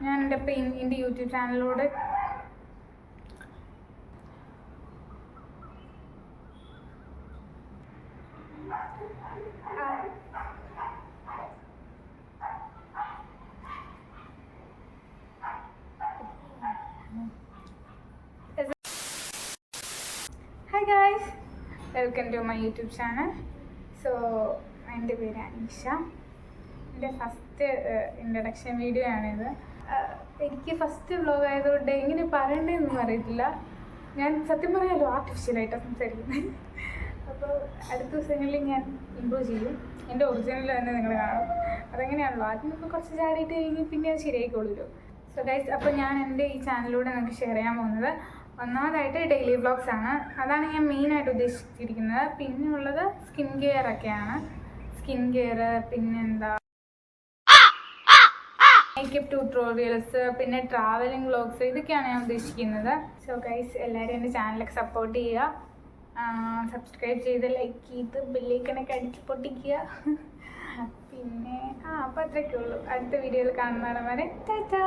ഞാൻ എൻ്റെ യൂട്യൂബ് ചാനലിലൂടെ hi guys, welcome to my YouTube channel. So എൻ്റെ പേര് അനീഷ. എൻ്റെ ഫസ്റ്റ് ഇൻട്രഡക്ഷൻ വീഡിയോ ആണിത്. എനിക്ക് ഫസ്റ്റ് വ്ലോഗ് ആയതുകൊണ്ട് എങ്ങനെ പറയണ്ടതെന്നൊന്നും അറിയത്തില്ല. ഞാൻ സത്യം പറയാമല്ലോ ആർട്ടിഫിഷ്യലായിട്ടാണ് സംസാരിക്കുന്നത്. അപ്പോൾ അടുത്ത ദിവസങ്ങളിൽ ഞാൻ ഇമ്പ്രൂവ് ചെയ്യും. എൻ്റെ ഒറിജിനൽ തന്നെ നിങ്ങൾ കാണും. അതെങ്ങനെയാണല്ലോ, ആദ്യം ഇപ്പോൾ കുറച്ച് ചാടിയിട്ട് കഴിഞ്ഞ് പിന്നെ അത് ശരിയായിക്കോളൂല്ലോ. സോ ഗൈസ്, അപ്പോൾ ഞാൻ എൻ്റെ ഈ ചാനലിലൂടെ നിങ്ങൾക്ക് ഷെയർ ചെയ്യാൻ പോകുന്നത് ഒന്നാമതായിട്ട് ഡെയിലി വ്ളോഗ്സ് ആണ്. അതാണ് ഞാൻ മെയിനായിട്ട് ഉദ്ദേശിച്ചിരിക്കുന്നത്. പിന്നെ ഉള്ളത് സ്കിൻ കെയർ ഒക്കെയാണ്. സ്കിൻ കെയർ, പിന്നെന്താ മേക്കപ്പ് ട്യൂട്ടോറിയൽസ്, പിന്നെ ട്രാവലിംഗ് വ്ളോഗ്സ്, ഇതൊക്കെയാണ് ഞാൻ ഉദ്ദേശിക്കുന്നത്. സോ ഗൈസ്, എല്ലാവരും എൻ്റെ ചാനലൊക്കെ സപ്പോർട്ട് ചെയ്യുക. സബ്സ്ക്രൈബ് ചെയ്ത് ലൈക്ക് ചെയ്ത് ബെല്ലൈക്കണൊക്കെ അടിച്ച് പൊട്ടിക്കുക. പിന്നെ അപ്പോൾ അത്രയൊക്കെ ഉള്ളൂ. അടുത്ത വീഡിയോയിൽ കാണുന്നവരെ ടാറ്റാ.